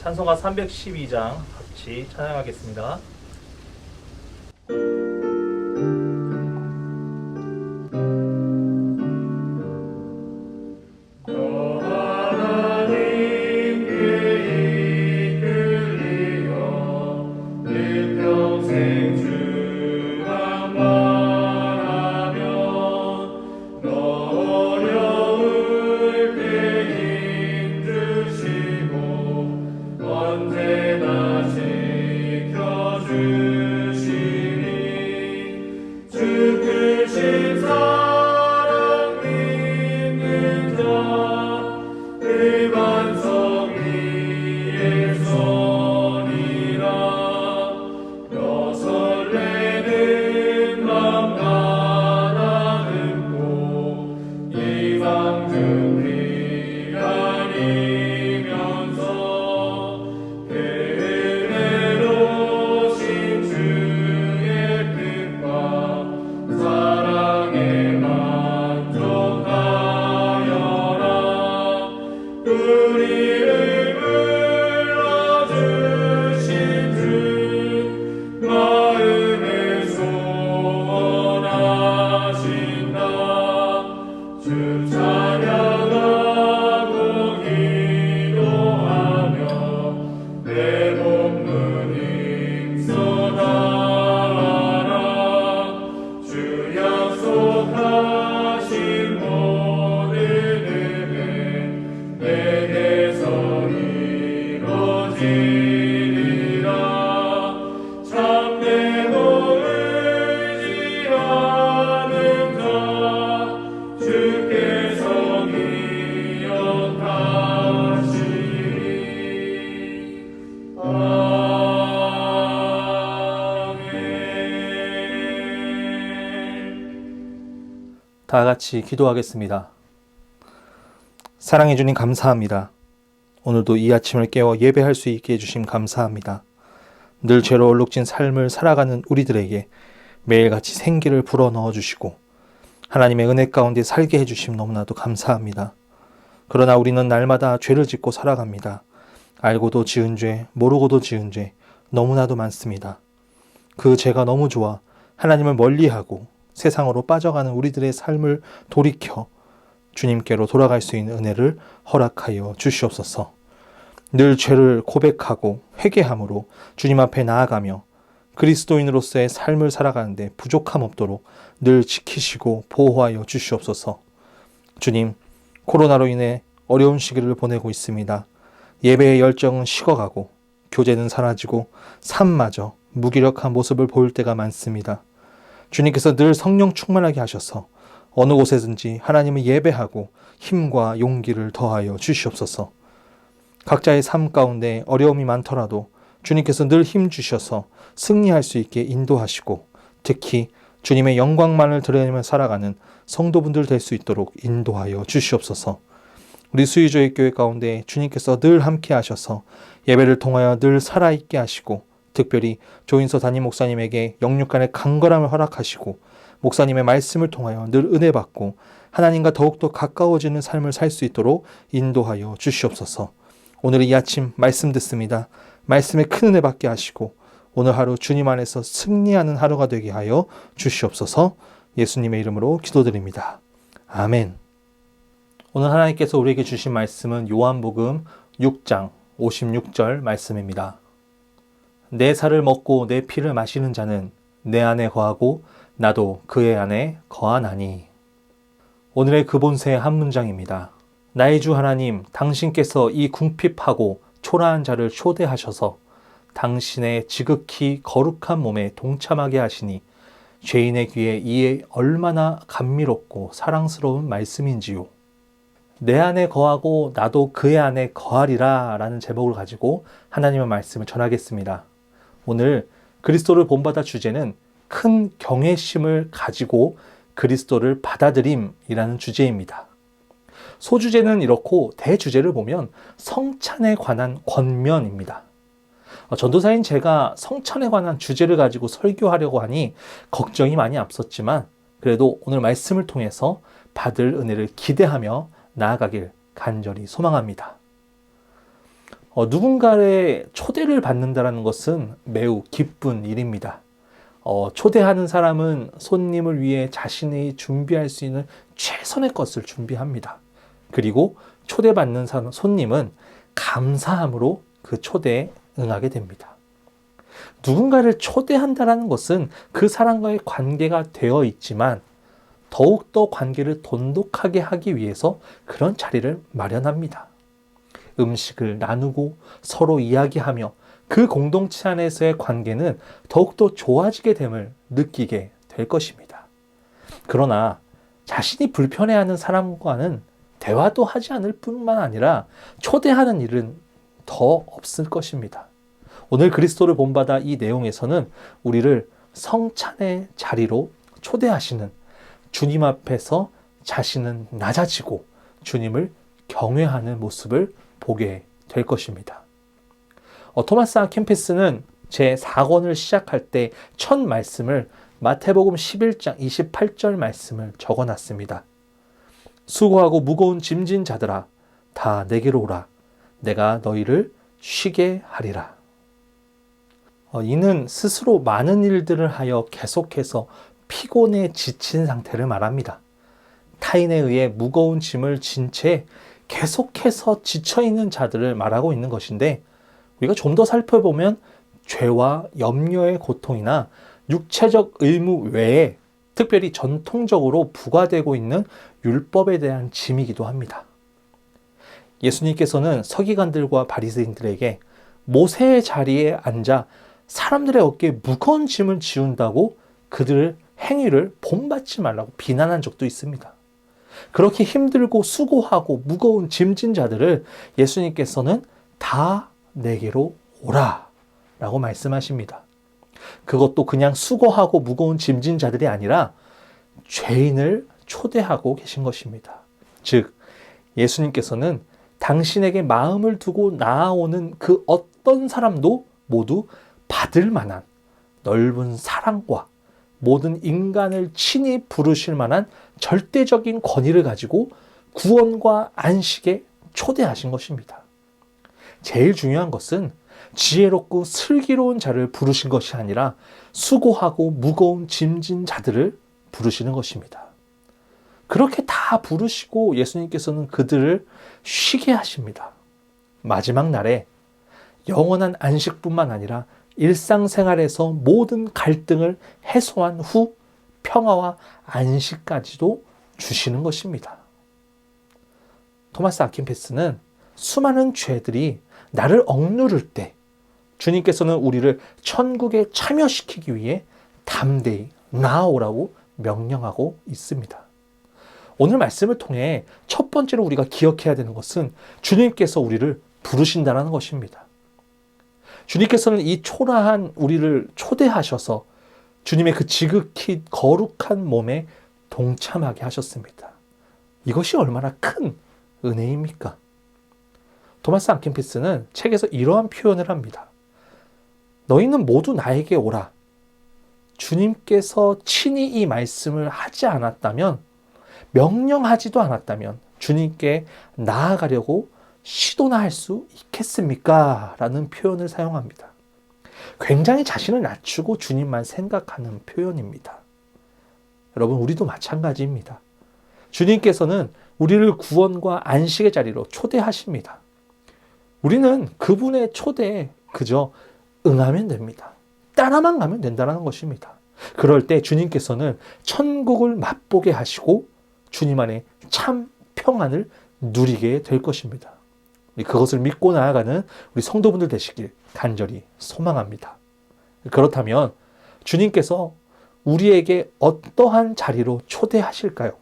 찬송가 312장 같이 찬양하겠습니다. 다 같이 기도하겠습니다. 사랑해 주님 감사합니다. 오늘도 이 아침을 깨워 예배할 수 있게 해주심 감사합니다. 늘 죄로 얼룩진 삶을 살아가는 우리들에게 매일같이 생기를 불어넣어 주시고 하나님의 은혜 가운데 살게 해주심 너무나도 감사합니다. 그러나 우리는 날마다 죄를 짓고 살아갑니다. 알고도 지은 죄, 모르고도 지은 죄 너무나도 많습니다. 그 죄가 너무 좋아 하나님을 멀리하고 세상으로 빠져가는 우리들의 삶을 돌이켜 주님께로 돌아갈 수 있는 은혜를 허락하여 주시옵소서. 늘 죄를 고백하고 회개함으로 주님 앞에 나아가며 그리스도인으로서의 삶을 살아가는데 부족함 없도록 늘 지키시고 보호하여 주시옵소서. 주님, 코로나로 인해 어려운 시기를 보내고 있습니다. 예배의 열정은 식어가고 교제는 사라지고 삶마저 무기력한 모습을 보일 때가 많습니다. 주님께서 늘 성령 충만하게 하셔서 어느 곳에든지 하나님을 예배하고 힘과 용기를 더하여 주시옵소서. 각자의 삶 가운데 어려움이 많더라도 주님께서 늘 힘 주셔서 승리할 수 있게 인도하시고 특히 주님의 영광만을 드러내며 살아가는 성도분들 될 수 있도록 인도하여 주시옵소서. 우리 수의조의 교회 가운데 주님께서 늘 함께 하셔서 예배를 통하여 늘 살아있게 하시고 특별히 조인서 담임 목사님에게 영육간의 강건함을 허락하시고 목사님의 말씀을 통하여 늘 은혜 받고 하나님과 더욱더 가까워지는 삶을 살 수 있도록 인도하여 주시옵소서. 오늘 이 아침 말씀 듣습니다. 말씀에 큰 은혜 받게 하시고 오늘 하루 주님 안에서 승리하는 하루가 되게 하여 주시옵소서. 예수님의 이름으로 기도드립니다. 아멘. 오늘 하나님께서 우리에게 주신 말씀은 요한복음 6장 56절 말씀입니다. 내 살을 먹고 내 피를 마시는 자는 내 안에 거하고 나도 그의 안에 거하나니. 오늘의 그본세의 한 문장입니다. 나의 주 하나님, 당신께서 이 궁핍하고 초라한 자를 초대하셔서 당신의 지극히 거룩한 몸에 동참하게 하시니 죄인의 귀에 이에 얼마나 감미롭고 사랑스러운 말씀인지요. 내 안에 거하고 나도 그의 안에 거하리라 라는 제목을 가지고 하나님의 말씀을 전하겠습니다. 오늘 그리스도를 본받아 주제는 큰 경외심을 가지고 그리스도를 받아들임이라는 주제입니다. 소주제는 이렇고 대주제를 보면 성찬에 관한 권면입니다. 전도사인 제가 성찬에 관한 주제를 가지고 설교하려고 하니 걱정이 많이 앞섰지만 그래도 오늘 말씀을 통해서 받을 은혜를 기대하며 나아가길 간절히 소망합니다. 누군가의 초대를 받는다는 것은 매우 기쁜 일입니다. 초대하는 사람은 손님을 위해 자신이 준비할 수 있는 최선의 것을 준비합니다. 그리고 초대받는 손님은 감사함으로 그 초대에 응하게 됩니다. 누군가를 초대한다는 것은 그 사람과의 관계가 되어 있지만 더욱더 관계를 돈독하게 하기 위해서 그런 자리를 마련합니다. 음식을 나누고 서로 이야기하며 그 공동체 안에서의 관계는 더욱더 좋아지게 됨을 느끼게 될 것입니다. 그러나 자신이 불편해하는 사람과는 대화도 하지 않을 뿐만 아니라 초대하는 일은 더 없을 것입니다. 오늘 그리스도를 본받아 이 내용에서는 우리를 성찬의 자리로 초대하시는 주님 앞에서 자신은 낮아지고 주님을 경외하는 모습을 보게 될 것입니다. 토마스 아킨피스는 제4권을 시작할 때 첫 말씀을 마태복음 11장 28절 말씀을 적어놨습니다. 수고하고 무거운 짐진 자들아 다 내게로 오라. 내가 너희를 쉬게 하리라. 이는 스스로 많은 일들을 하여 계속해서 피곤에 지친 상태를 말합니다. 타인에 의해 무거운 짐을 진 채 계속해서 지쳐있는 자들을 말하고 있는 것인데 우리가 좀 더 살펴보면 죄와 염려의 고통이나 육체적 의무 외에 특별히 전통적으로 부과되고 있는 율법에 대한 짐이기도 합니다. 예수님께서는 서기관들과 바리새인들에게 모세의 자리에 앉아 사람들의 어깨에 무거운 짐을 지운다고 그들의 행위를 본받지 말라고 비난한 적도 있습니다. 그렇게 힘들고 수고하고 무거운 짐진 자들을 예수님께서는 다 내게로 오라 라고 말씀하십니다. 그것도 그냥 수고하고 무거운 짐진 자들이 아니라 죄인을 초대하고 계신 것입니다. 즉 예수님께서는 당신에게 마음을 두고 나아오는 그 어떤 사람도 모두 받을 만한 넓은 사랑과 모든 인간을 친히 부르실 만한 절대적인 권위를 가지고 구원과 안식에 초대하신 것입니다. 제일 중요한 것은 지혜롭고 슬기로운 자를 부르신 것이 아니라 수고하고 무거운 짐진 자들을 부르시는 것입니다. 그렇게 다 부르시고 예수님께서는 그들을 쉬게 하십니다. 마지막 날에 영원한 안식뿐만 아니라 일상생활에서 모든 갈등을 해소한 후 평화와 안식까지도 주시는 것입니다. 토마스 아킨피스는 수많은 죄들이 나를 억누를 때 주님께서는 우리를 천국에 참여시키기 위해 담대히 나아오라고 명령하고 있습니다. 오늘 말씀을 통해 첫 번째로 우리가 기억해야 되는 것은 주님께서 우리를 부르신다는 것입니다. 주님께서는 이 초라한 우리를 초대하셔서 주님의 그 지극히 거룩한 몸에 동참하게 하셨습니다. 이것이 얼마나 큰 은혜입니까? 토마스 아킨피스는 책에서 이러한 표현을 합니다. 너희는 모두 나에게 오라. 주님께서 친히 이 말씀을 하지 않았다면, 명령하지도 않았다면 주님께 나아가려고 시도나 할 수 있겠습니까? 라는 표현을 사용합니다. 굉장히 자신을 낮추고 주님만 생각하는 표현입니다. 여러분, 우리도 마찬가지입니다. 주님께서는 우리를 구원과 안식의 자리로 초대하십니다. 우리는 그분의 초대에 그저 응하면 됩니다. 따라만 가면 된다는 것입니다. 그럴 때 주님께서는 천국을 맛보게 하시고 주님 안에 참 평안을 누리게 될 것입니다. 그것을 믿고 나아가는 우리 성도분들 되시길 간절히 소망합니다. 그렇다면 주님께서 우리에게 어떠한 자리로 초대하실까요?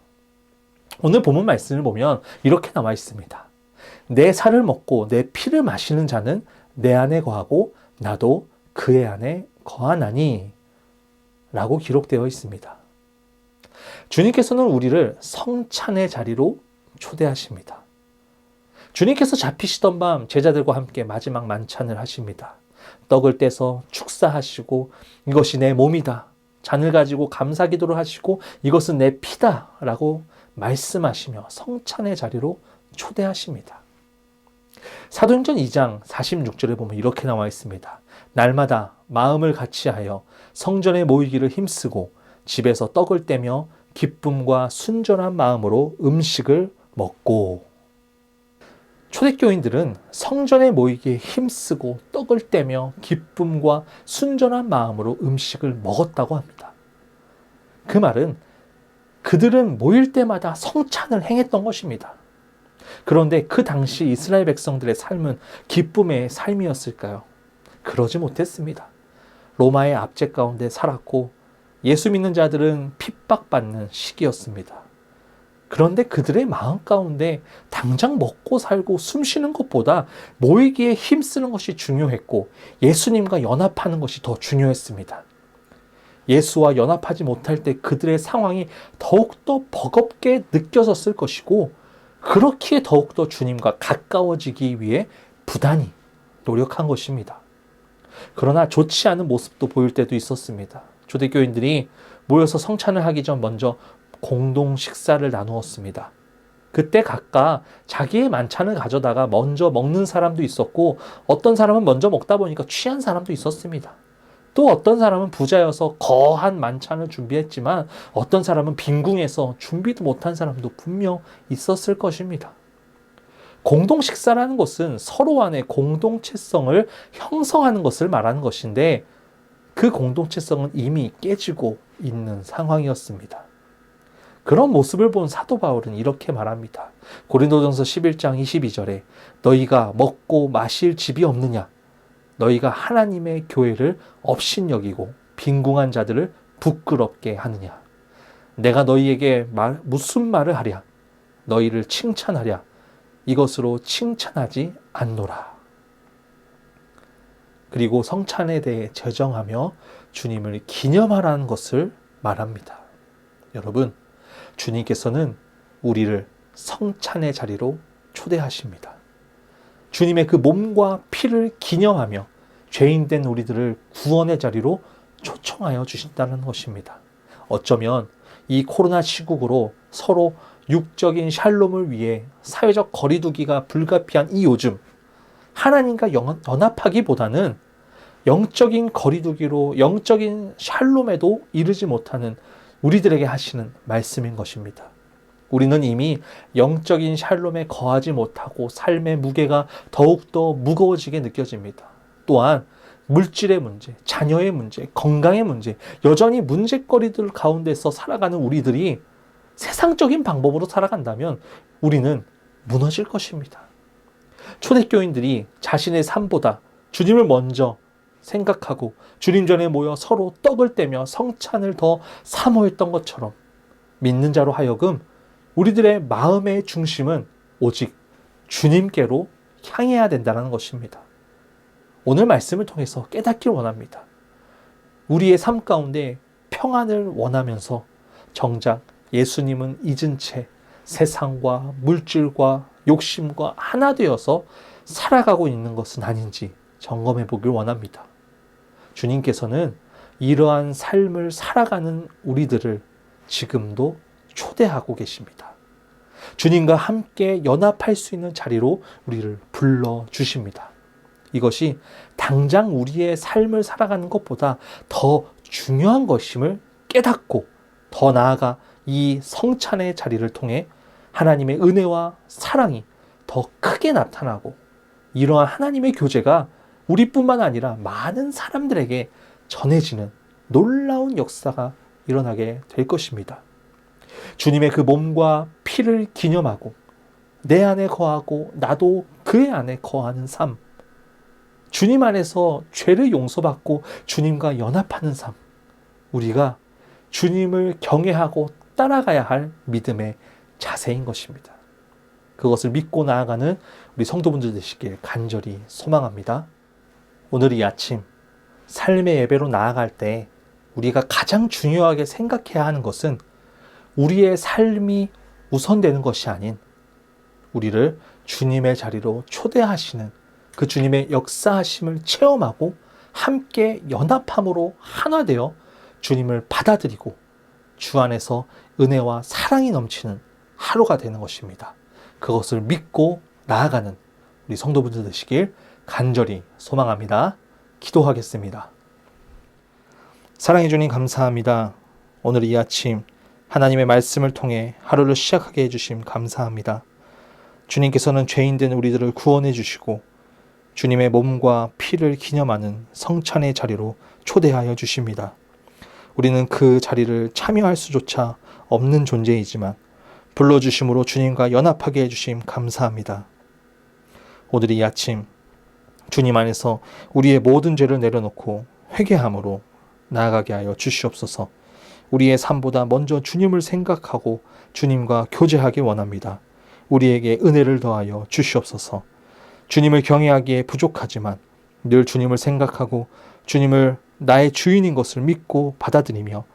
오늘 본문 말씀을 보면 이렇게 나와 있습니다. 내 살을 먹고 내 피를 마시는 자는 내 안에 거하고 나도 그의 안에 거하나니 라고 기록되어 있습니다. 주님께서는 우리를 성찬의 자리로 초대하십니다. 주님께서 잡히시던 밤 제자들과 함께 마지막 만찬을 하십니다. 떡을 떼서 축사하시고 이것이 내 몸이다. 잔을 가지고 감사기도를 하시고 이것은 내 피다 라고 말씀하시며 성찬의 자리로 초대하십니다. 사도행전 2장 46절에 보면 이렇게 나와 있습니다. 날마다 마음을 같이하여 성전에 모이기를 힘쓰고 집에서 떡을 떼며 기쁨과 순전한 마음으로 음식을 먹고. 초대교인들은 성전에 모이기에 힘쓰고 떡을 떼며 기쁨과 순전한 마음으로 음식을 먹었다고 합니다. 그 말은 그들은 모일 때마다 성찬을 행했던 것입니다. 그런데 그 당시 이스라엘 백성들의 삶은 기쁨의 삶이었을까요? 그러지 못했습니다. 로마의 압제 가운데 살았고 예수 믿는 자들은 핍박받는 시기였습니다. 그런데 그들의 마음 가운데 당장 먹고 살고 숨 쉬는 것보다 모이기에 힘쓰는 것이 중요했고 예수님과 연합하는 것이 더 중요했습니다. 예수와 연합하지 못할 때 그들의 상황이 더욱더 버겁게 느껴졌을 것이고 그렇기에 더욱더 주님과 가까워지기 위해 부단히 노력한 것입니다. 그러나 좋지 않은 모습도 보일 때도 있었습니다. 초대교인들이 모여서 성찬을 하기 전 먼저 공동 식사를 나누었습니다. 그때 각각 자기의 만찬을 가져다가 먼저 먹는 사람도 있었고 어떤 사람은 먼저 먹다 보니까 취한 사람도 있었습니다. 또 어떤 사람은 부자여서 거한 만찬을 준비했지만 어떤 사람은 빈궁해서 준비도 못한 사람도 분명 있었을 것입니다. 공동 식사라는 것은 서로 안에 공동체성을 형성하는 것을 말하는 것인데 그 공동체성은 이미 깨지고 있는 상황이었습니다. 그런 모습을 본 사도 바울은 이렇게 말합니다. 고린도전서 11장 22절에 너희가 먹고 마실 집이 없느냐? 너희가 하나님의 교회를 업신여기고 빈궁한 자들을 부끄럽게 하느냐? 내가 너희에게 무슨 말을 하랴? 너희를 칭찬하랴? 이것으로 칭찬하지 않노라. 그리고 성찬에 대해 제정하며 주님을 기념하라는 것을 말합니다. 여러분, 주님께서는 우리를 성찬의 자리로 초대하십니다. 주님의 그 몸과 피를 기념하며 죄인된 우리들을 구원의 자리로 초청하여 주신다는 것입니다. 어쩌면 이 코로나 시국으로 서로 육적인 샬롬을 위해 사회적 거리두기가 불가피한 이 요즘 하나님과 연합하기보다는 영적인 거리두기로 영적인 샬롬에도 이르지 못하는 우리들에게 하시는 말씀인 것입니다. 우리는 이미 영적인 샬롬에 거하지 못하고 삶의 무게가 더욱더 무거워지게 느껴집니다. 또한 물질의 문제, 자녀의 문제, 건강의 문제, 여전히 문제거리들 가운데서 살아가는 우리들이 세상적인 방법으로 살아간다면 우리는 무너질 것입니다. 초대교인들이 자신의 삶보다 주님을 먼저 생각하고 주님 전에 모여 서로 떡을 떼며 성찬을 더 사모했던 것처럼 믿는 자로 하여금 우리들의 마음의 중심은 오직 주님께로 향해야 된다는 것입니다. 오늘 말씀을 통해서 깨닫길 원합니다. 우리의 삶 가운데 평안을 원하면서 정작 예수님은 잊은 채 세상과 물질과 욕심과 하나 되어서 살아가고 있는 것은 아닌지 점검해 보길 원합니다. 주님께서는 이러한 삶을 살아가는 우리들을 지금도 초대하고 계십니다. 주님과 함께 연합할 수 있는 자리로 우리를 불러주십니다. 이것이 당장 우리의 삶을 살아가는 것보다 더 중요한 것임을 깨닫고 더 나아가 이 성찬의 자리를 통해 하나님의 은혜와 사랑이 더 크게 나타나고 이러한 하나님의 교제가 우리뿐만 아니라 많은 사람들에게 전해지는 놀라운 역사가 일어나게 될 것입니다. 주님의 그 몸과 피를 기념하고 내 안에 거하고 나도 그의 안에 거하는 삶, 주님 안에서 죄를 용서받고 주님과 연합하는 삶, 우리가 주님을 경외하고 따라가야 할 믿음의 자세인 것입니다. 그것을 믿고 나아가는 우리 성도분들 되시길 간절히 소망합니다. 오늘 이 아침 삶의 예배로 나아갈 때 우리가 가장 중요하게 생각해야 하는 것은 우리의 삶이 우선되는 것이 아닌 우리를 주님의 자리로 초대하시는 그 주님의 역사하심을 체험하고 함께 연합함으로 하나 되어 주님을 받아들이고 주 안에서 은혜와 사랑이 넘치는 하루가 되는 것입니다. 그것을 믿고 나아가는 우리 성도분들 되시길 간절히 소망합니다. 기도하겠습니다. 사랑해 주님 감사합니다. 오늘 이 아침 하나님의 말씀을 통해 하루를 시작하게 해주심 감사합니다. 주님께서는 죄인된 우리들을 구원해 주시고 주님의 몸과 피를 기념하는 성찬의 자리로 초대하여 주십니다. 우리는 그 자리를 참여할 수조차 없는 존재이지만 불러주심으로 주님과 연합하게 해주심 감사합니다. 오늘 이 아침 주님 안에서 우리의 모든 죄를 내려놓고 회개함으로 나아가게 하여 주시옵소서. 우리의 삶보다 먼저 주님을 생각하고 주님과 교제하기 원합니다. 우리에게 은혜를 더하여 주시옵소서. 주님을 경외하기에 부족하지만 늘 주님을 생각하고 주님을 나의 주인인 것을 믿고 받아들이며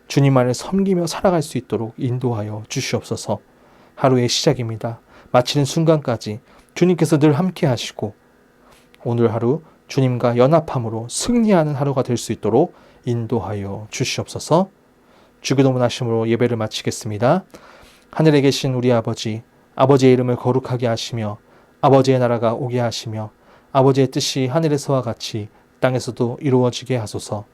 주님 안에 섬기며 살아갈 수 있도록 인도하여 주시옵소서. 하루의 시작입니다. 마치는 순간까지 주님께서 늘 함께 하시고 오늘 하루 주님과 연합함으로 승리하는 하루가 될 수 있도록 인도하여 주시옵소서. 주기도문 하심으로 예배를 마치겠습니다. 하늘에 계신 우리 아버지, 아버지의 이름을 거룩하게 하시며 아버지의 나라가 오게 하시며 아버지의 뜻이 하늘에서와 같이 땅에서도 이루어지게 하소서.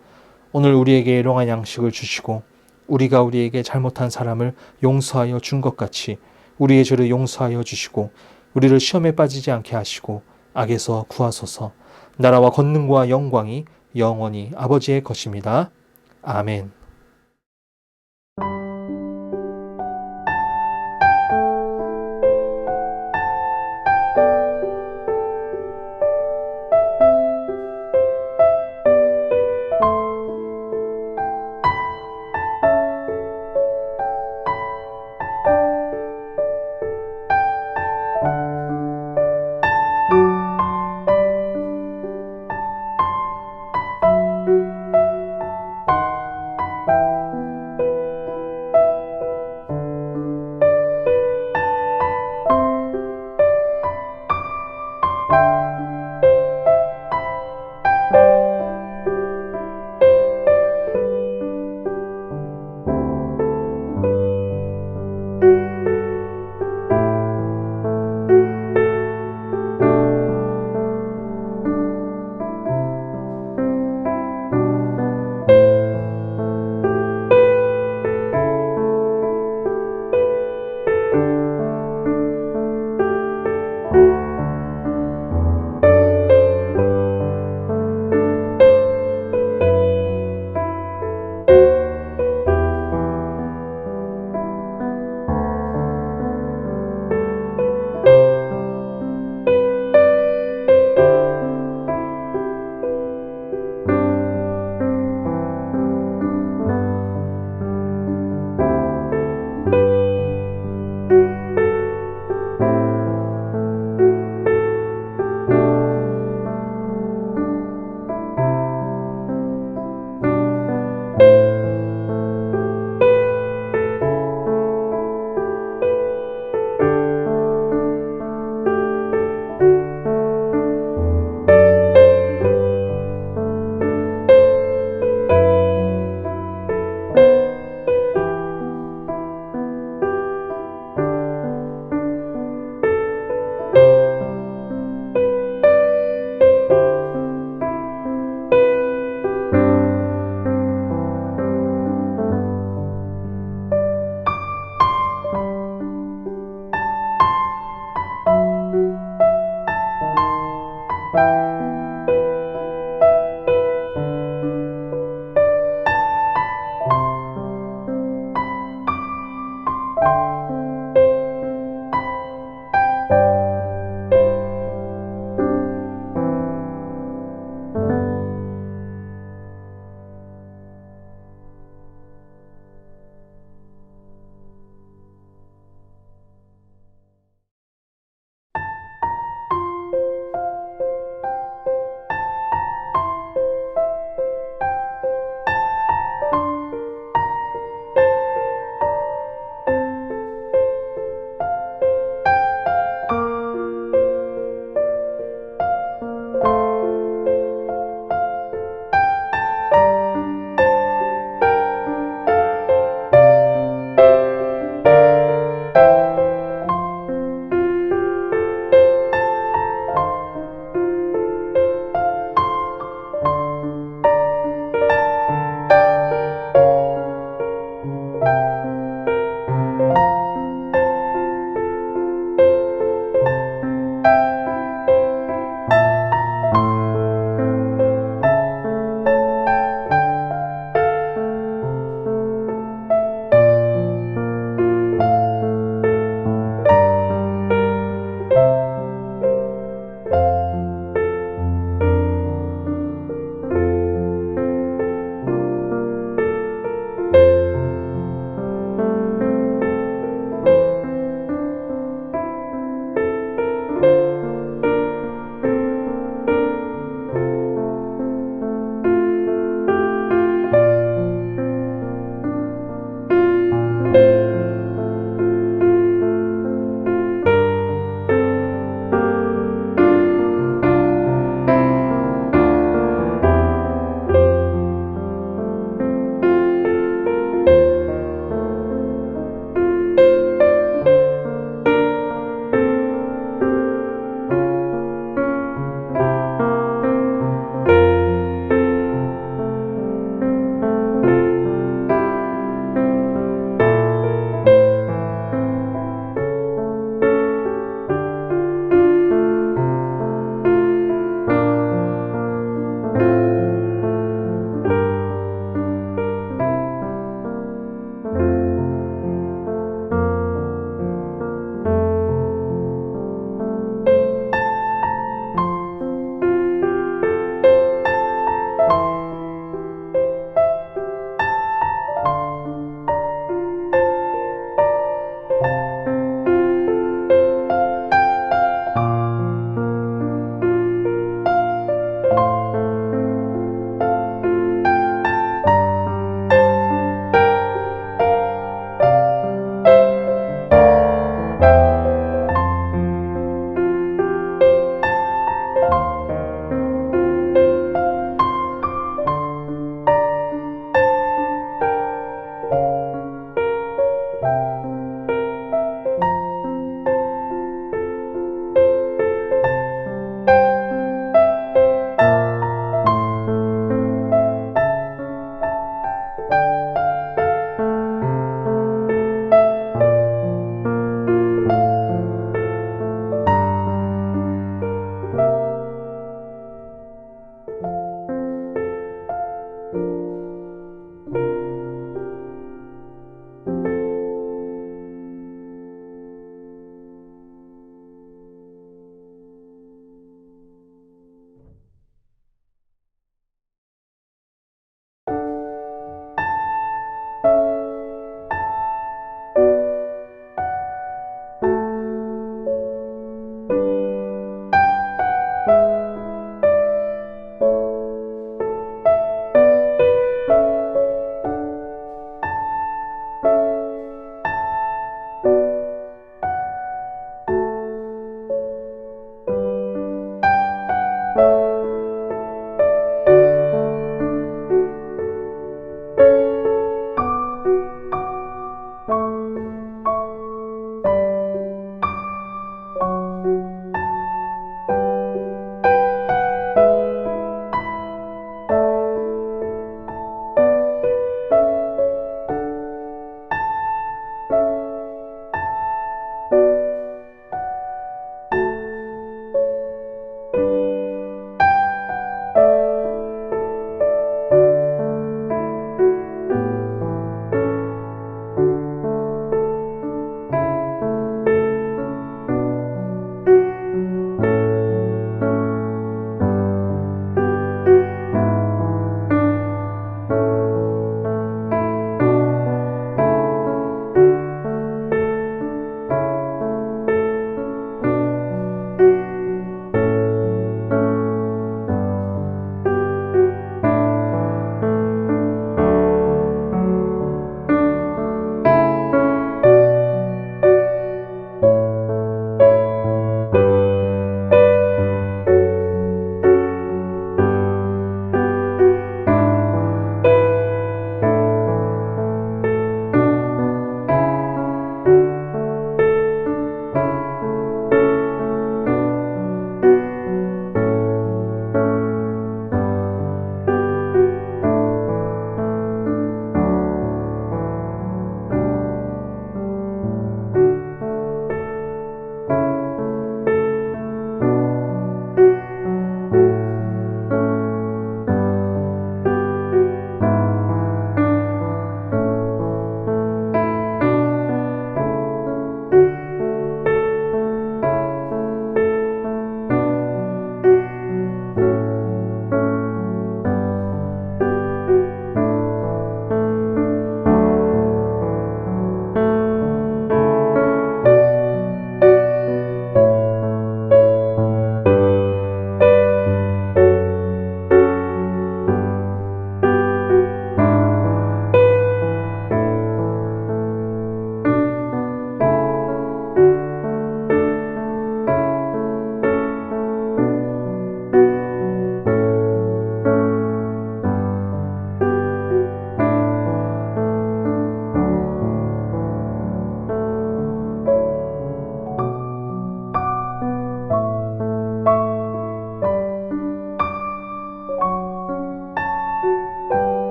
오늘 우리에게 일용할 양식을 주시고 우리가 우리에게 잘못한 사람을 용서하여 준 것 같이 우리의 죄를 용서하여 주시고 우리를 시험에 빠지지 않게 하시고 악에서 구하소서. 나라와 권능과 영광이 영원히 아버지의 것입니다. 아멘.